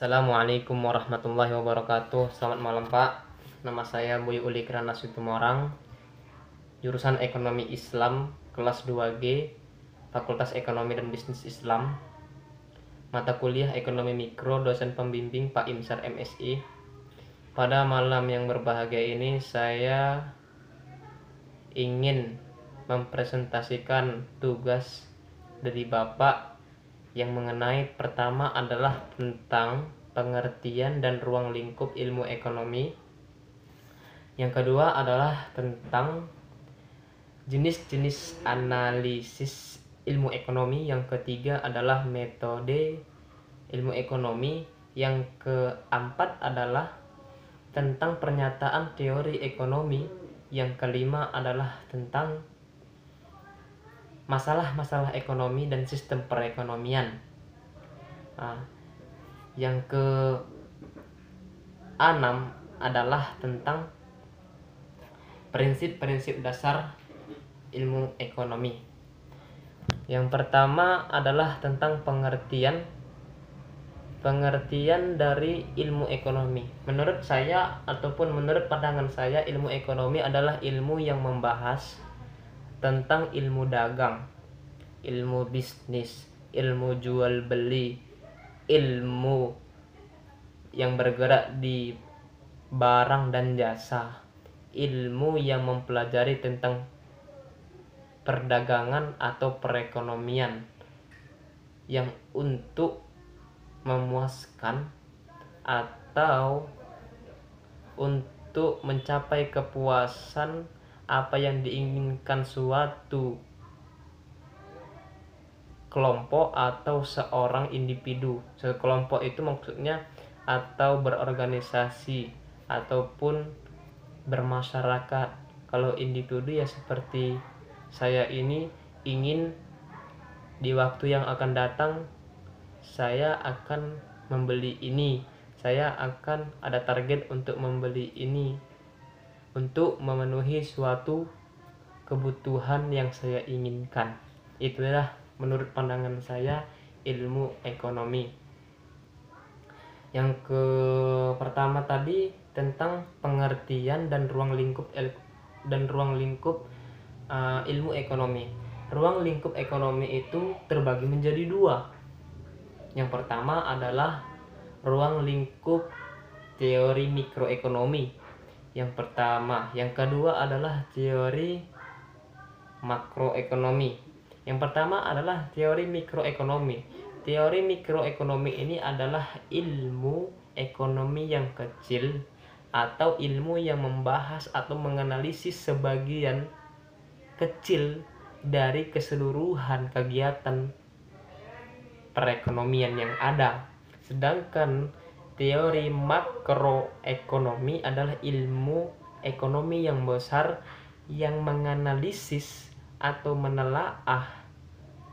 Assalamualaikum warahmatullahi wabarakatuh. Selamat malam Pak. Nama saya Boy Uli Kirana Sutumorang, jurusan Ekonomi Islam kelas 2G, Fakultas Ekonomi dan Bisnis Islam. Mata kuliah Ekonomi Mikro, dosen pembimbing Pak Imsar MSI. Pada malam yang berbahagia ini saya ingin mempresentasikan tugas dari Bapak yang mengenai pertama adalah tentang pengertian dan ruang lingkup ilmu ekonomi. Yang kedua adalah tentang jenis-jenis analisis ilmu ekonomi. Yang ketiga adalah metode ilmu ekonomi. Yang keempat adalah tentang pernyataan teori ekonomi. Yang kelima adalah tentang masalah-masalah ekonomi dan sistem perekonomian. Yang keenam adalah tentang prinsip-prinsip dasar ilmu ekonomi. Yang pertama adalah tentang pengertian dari ilmu ekonomi. Menurut saya ataupun menurut pandangan saya, ilmu ekonomi adalah ilmu yang membahas tentang ilmu dagang, ilmu bisnis, ilmu jual beli, ilmu yang bergerak di barang dan jasa, ilmu yang mempelajari tentang perdagangan atau perekonomian yang untuk memuaskan atau untuk mencapai kepuasan apa yang diinginkan suatu kelompok atau seorang individu. Sekelompok itu maksudnya atau berorganisasi ataupun bermasyarakat. Kalau individu ya seperti saya ini ingin di waktu yang akan datang saya akan membeli ini, saya akan ada target untuk membeli ini, untuk memenuhi suatu kebutuhan yang saya inginkan. Itulah menurut pandangan saya ilmu ekonomi. Yang pertama tadi tentang pengertian dan ruang lingkup ilmu ekonomi. Ruang lingkup ekonomi itu terbagi menjadi dua. Yang pertama adalah ruang lingkup teori mikroekonomi. Yang kedua adalah teori makroekonomi. Yang pertama adalah teori mikroekonomi. Teori mikroekonomi ini adalah ilmu ekonomi yang kecil atau ilmu yang membahas atau menganalisis sebagian kecil dari keseluruhan kegiatan perekonomian yang ada. Sedangkan teori makroekonomi adalah ilmu ekonomi yang besar yang menganalisis atau menelaah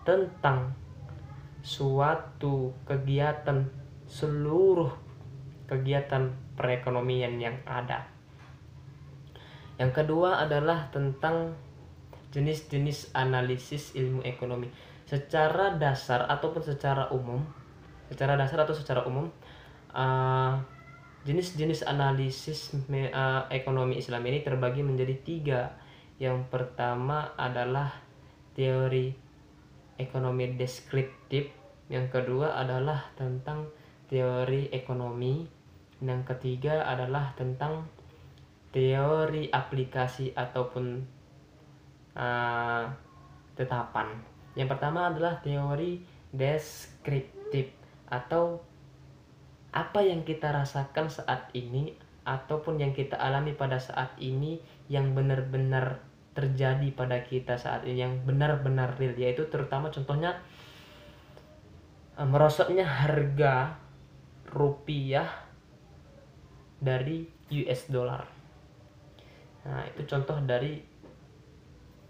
tentang suatu kegiatan, seluruh kegiatan perekonomian yang ada. Yang kedua adalah tentang jenis-jenis analisis ilmu ekonomi. Secara dasar atau secara umum, jenis-jenis analisis ekonomi Islam ini terbagi menjadi tiga. Yang pertama adalah teori ekonomi deskriptif, yang kedua adalah tentang teori ekonomi, yang ketiga adalah tentang teori aplikasi ataupun tetapan. Yang pertama adalah teori deskriptif atau apa yang kita rasakan saat ini ataupun yang kita alami pada saat ini yang benar-benar terjadi pada kita saat ini, yang benar-benar real, yaitu terutama contohnya merosotnya harga rupiah dari US dollar. Nah, itu contoh dari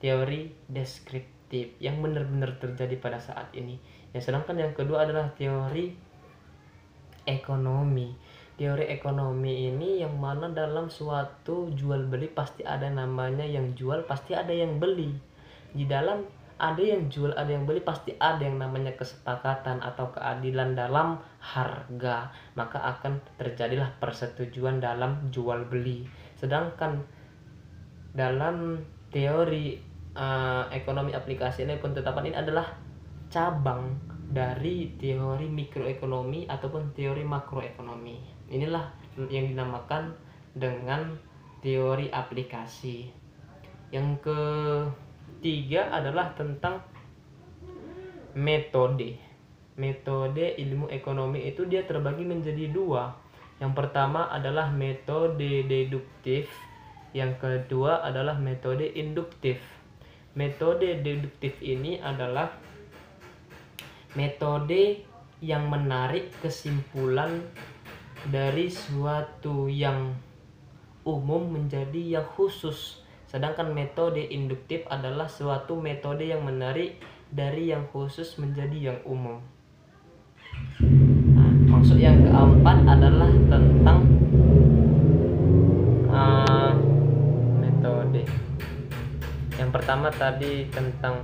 teori deskriptif yang benar-benar terjadi pada saat ini. Sedangkan yang kedua adalah teori ekonomi. Teori ekonomi ini yang mana dalam suatu jual beli pasti ada namanya yang jual, pasti ada yang beli. Di dalam ada yang jual ada yang beli, pasti ada yang namanya kesepakatan atau keadilan dalam harga, maka akan terjadilah persetujuan dalam jual beli. Sedangkan dalam teori ekonomi aplikasi nilai penetapan ini adalah cabang dari teori mikroekonomi ataupun teori makroekonomi. Inilah yang dinamakan dengan teori aplikasi. Yang ketiga adalah tentang metode. Metode ilmu ekonomi itu dia terbagi menjadi dua. Yang pertama adalah metode deduktif, yang kedua adalah metode induktif. Metode deduktif ini adalah metode yang menarik kesimpulan dari suatu yang umum menjadi yang khusus. Sedangkan metode induktif adalah suatu metode yang menarik dari yang khusus menjadi yang umum. Nah, maksud yang keempat adalah tentang metode. Yang pertama tadi tentang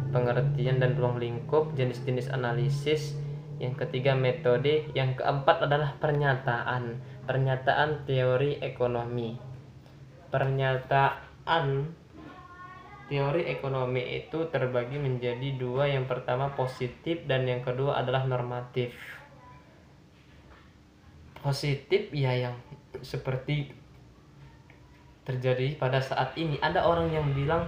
pengertian dan ruang lingkup, jenis-jenis analisis. Yang ketiga metode. Yang keempat adalah pernyataan teori ekonomi. Pernyataan teori ekonomi itu terbagi menjadi dua. Yang pertama positif dan yang kedua adalah normatif. Positif ya yang seperti terjadi pada saat ini. Ada orang yang bilang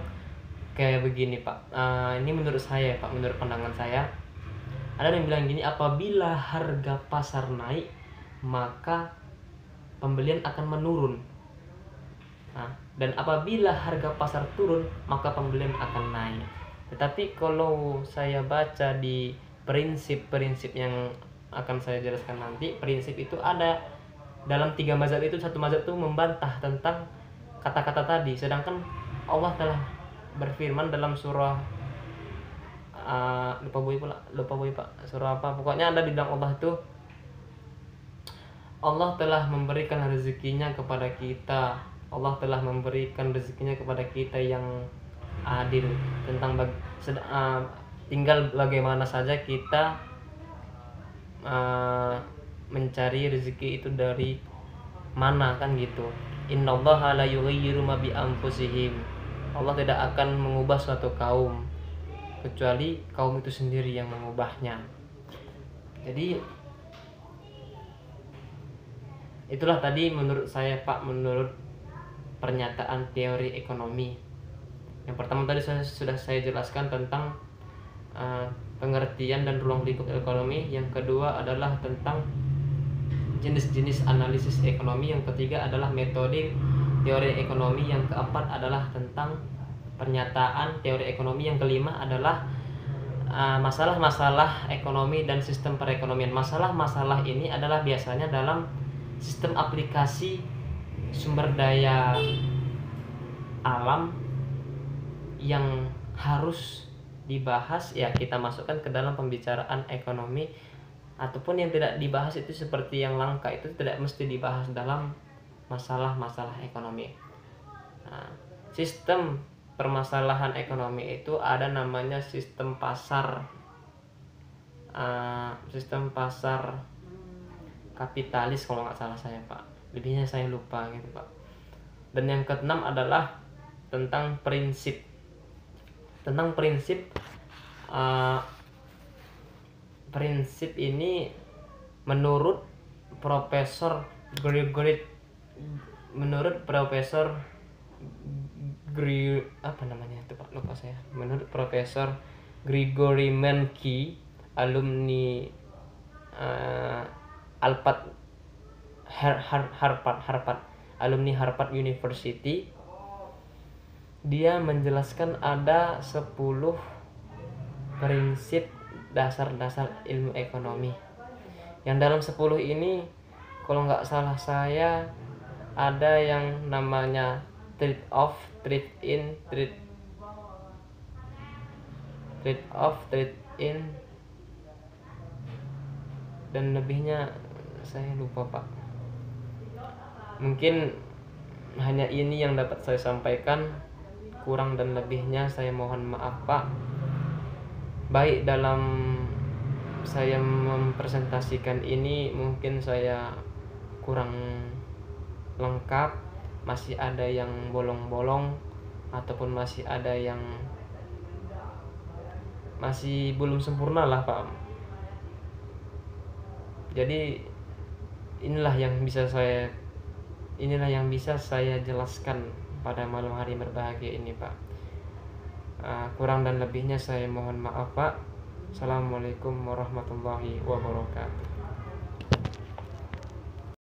kayak begini, Pak. Ini menurut saya, Pak, menurut pandangan saya. Ada yang bilang gini, apabila harga pasar naik, maka pembelian akan menurun. Nah, dan apabila harga pasar turun, maka pembelian akan naik. Tetapi kalau saya baca di prinsip-prinsip yang akan saya jelaskan nanti, prinsip itu ada dalam 3 mazhab itu. Satu mazhab itu membantah tentang kata-kata tadi, sedangkan Allah telah berfirman dalam surah lupa boy Pak, surah apa pokoknya ada di dalam Allah itu, Allah telah memberikan rezekinya kepada kita, Allah telah memberikan rezekinya kepada kita yang adil, tentang tinggal bagaimana saja kita mencari rezeki itu dari mana, kan gitu. Innallaha la yughayyiru ma bi anfusihim. Allah tidak akan mengubah suatu kaum kecuali kaum itu sendiri yang mengubahnya. Jadi itulah tadi menurut saya, Pak, menurut pernyataan teori ekonomi. Yang pertama tadi sudah saya jelaskan tentang pengertian dan ruang lingkup ekonomi. Yang kedua adalah tentang jenis-jenis analisis ekonomi. Yang ketiga adalah metode teori ekonomi. Yang keempat adalah tentang pernyataan teori ekonomi. Yang kelima adalah masalah-masalah ekonomi dan sistem perekonomian. Masalah-masalah ini adalah biasanya dalam sistem aplikasi sumber daya alam yang harus dibahas, ya kita masukkan ke dalam pembicaraan ekonomi. Ataupun yang tidak dibahas itu seperti yang langka, itu tidak mesti dibahas dalam masalah-masalah ekonomi. Nah, sistem permasalahan ekonomi itu ada namanya sistem pasar, kapitalis kalau nggak salah saya, Pak. Lebihnya saya lupa gitu, Pak. Dan yang keenam adalah tentang prinsip. Prinsip ini menurut Profesor Gregory, menurut Profesor Gregory Menke, alumni alumni Harvard University. Dia menjelaskan ada 10 prinsip dasar-dasar ilmu ekonomi. Yang dalam 10 ini kalau nggak salah saya ada yang namanya trade off, trade in, dan lebihnya saya lupa, Pak. Mungkin hanya ini yang dapat saya sampaikan. Kurang dan lebihnya saya mohon maaf Pak. Baik dalam saya mempresentasikan ini mungkin saya kurang lengkap, masih ada yang bolong-bolong ataupun masih ada yang masih belum sempurna lah Pak. Jadi inilah yang bisa saya jelaskan pada malam hari berbahagia ini Pak. Kurang dan lebihnya saya mohon maaf Pak. Assalamualaikum warahmatullahi wabarakatuh.